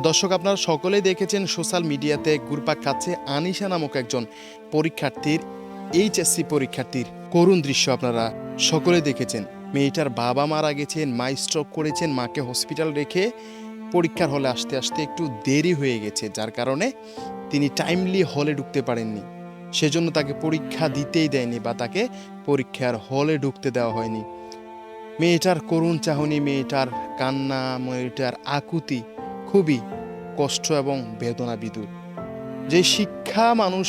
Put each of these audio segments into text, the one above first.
দর্শক, আপনারা সকলেই দেখেছেন সোশ্যাল মিডিয়াতে ঘুরপাক খাচ্ছে আনিশা নামক একজন পরীক্ষার্থীর, এইচএসসি পরীক্ষার্থীর করুণ দৃশ্য আপনারা সকলেই দেখেছেন। মেয়েটার বাবা মারা গেছেন, মা স্ট্রোক করেছেন, মাকে হসপিটাল রেখে পরীক্ষার হলে আসতে আসতে একটু দেরি হয়ে গেছে, যার কারণে তিনি টাইমলি হলে ঢুকতে পারেননি। সেজন্য তাকে পরীক্ষা দিতেই দেয়নি বা তাকে পরীক্ষার হলে ঢুকতে দেওয়া হয়নি। মেয়েটার করুণ চাহনি, মেয়েটার কান্না, মেয়েটার আকুতি খুবই কষ্ট এবং বেদনা বিদুর। যে শিক্ষা মানুষ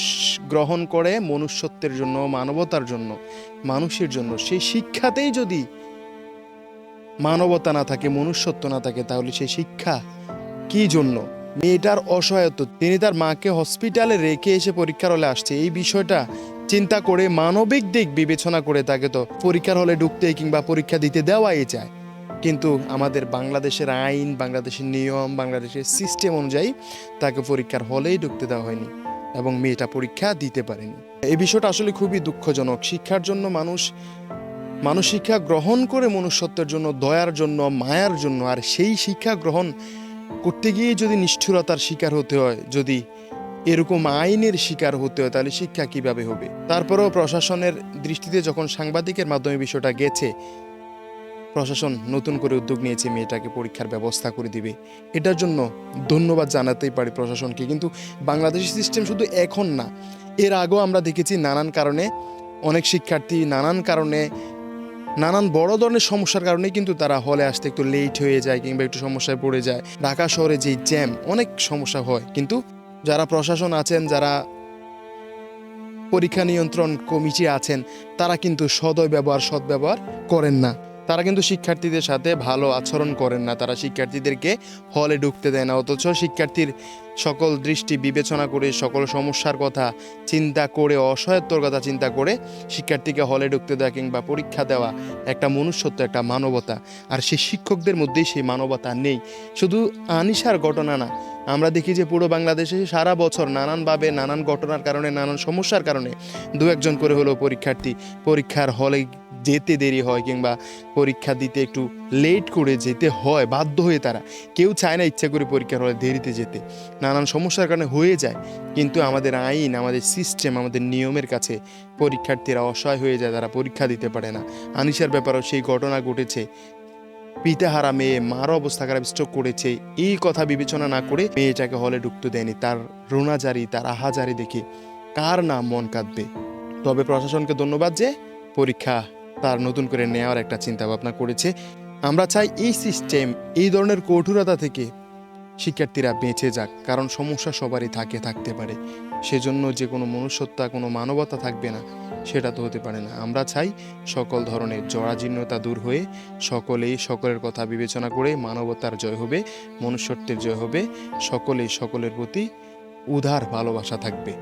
গ্রহণ করে মনুষ্যত্বের জন্য, মানবতার জন্য, মানুষের জন্য, সেই শিক্ষাতেই যদি মানবতা না থাকে, মনুষ্যত্ব না থাকে, তাহলে সেই শিক্ষা কি জন্য? মেয়েটার অসহায়ত্ব, তিনি তার মাকে হসপিটালে রেখে এসে পরীক্ষার হলে আসছে, এই বিষয়টা চিন্তা করে মানবিক দিক বিবেচনা করে তাকে তো পরীক্ষার হলে ঢুকতে কিংবা পরীক্ষা দিতে দেওয়াই যায়। কিন্তু আমাদের বাংলাদেশের আইন, বাংলাদেশের নিয়ম, বাংলাদেশের সিস্টেম অনুযায়ী তাকে পরীক্ষার হলেই ঢুকতে দেওয়া হয়নি এবং মেয়েটা পরীক্ষা দিতে পারেনি। এই বিষয়টা আসলে খুবই দুঃখজনক। শিক্ষার জন্য মানুষ শিক্ষা গ্রহণ করে মনুষ্যত্বের জন্য, দয়ার জন্য, মায়ার জন্য, আর সেই শিক্ষা গ্রহণ করতে গিয়ে যদি নিষ্ঠুরতার শিকার হতে হয়, যদি এরকম আইনের শিকার হতে হয়, তাহলে শিক্ষা কিভাবে হবে? তারপরেও প্রশাসনের দৃষ্টিতে যখন সাংবাদিকের মাধ্যমে বিষয়টা গেছে, প্রশাসন নতুন করে উদ্যোগ নিয়েছে, মেয়েটাকে পরীক্ষার ব্যবস্থা করে দিবে। এটার জন্য ধন্যবাদ জানাতেই পারি প্রশাসনকে। কিন্তু বাংলাদেশের সিস্টেম শুধু এখন না, এর আগেও আমরা দেখেছি নানান কারণে অনেক শিক্ষার্থী নানান বড় ধরনের সমস্যার কারণে কিন্তু তারা হলে আসতে একটু লেট হয়ে যায় কিংবা একটু সমস্যায় পড়ে যায়। ঢাকা শহরে যে জ্যাম, অনেক সমস্যা হয়, কিন্তু যারা প্রশাসন আছেন, যারা পরীক্ষা নিয়ন্ত্রণ কমিটি আছেন, তারা কিন্তু সদ্ব্যবহার করেন না। তারা কিন্তু শিক্ষার্থীদের সাথে ভালো আচরণ করেন না, তারা শিক্ষার্থীদেরকে হলে ঢুকতে দেয় না। অথচ শিক্ষার্থীর সকল দৃষ্টি বিবেচনা করে, সকল সমস্যার কথা চিন্তা করে, অসহায়ত্বর কথা চিন্তা করে শিক্ষার্থীকে হলে ঢুকতে দেওয়া কিংবা পরীক্ষা দেওয়া একটা মনুষ্যত্ব, একটা মানবতা। আর সেই শিক্ষকদের মধ্যেই সেই মানবতা নেই। শুধু আনিশার ঘটনা না, আমরা দেখি যে পুরো বাংলাদেশে সারা বছর নানানভাবে, নানান ঘটনার কারণে, নানান সমস্যার কারণে দু একজন করে হলেও পরীক্ষার্থী পরীক্ষার হলে যেতে দেরি হয় কিংবা পরীক্ষা দিতে একটু লেট করে যেতে হয় বাধ্য হয়ে। তারা কেউ চায় না ইচ্ছা করে পরীক্ষার হলে দেরিতে যেতে, নানান সমস্যার কারণে হয়ে যায়। কিন্তু আমাদের আইন, আমাদের সিস্টেম, আমাদের নিয়মের কাছে পরীক্ষার্থীরা অসহায় হয়ে যায়, তারা পরীক্ষা দিতে পারে না। আনিশার ব্যাপারেও সেই ঘটনা ঘটেছে। পিতাহারা মেয়ে, মার অবস্থা খারাপ, স্ট্রোক করেছে, এই কথা বিবেচনা না করে মেয়েটাকে হলে ঢুকতে দেয়নি। তার রোনাজারি, তার আহাজারি দেখে কার না মন কাঁদবে? তবে প্রশাসনকে ধন্যবাদ যে পরীক্ষা তার নতুন করে নেওয়ার একটা চিন্তা ভাবনা করেছে। আমরা চাই এই সিস্টেম, এই ধরনের কঠোরতা থেকে শিক্ষার্থীরা বেঁচে যাক, কারণ সমস্যা সবারই থাকতে পারে। সেজন্য যে কোনো মনুষ্যত্ব, কোনো মানবতা থাকবে না, সেটা তো হতে পারে না। আমরা চাই সকল ধরনের জরাজীর্ণতা দূর হয়ে সকলেই সকলের কথা বিবেচনা করে মানবতার জয় হবে, মনুষ্যত্বের জয় হবে, সকলেই সকলের প্রতি উদার ভালোবাসা থাকবে।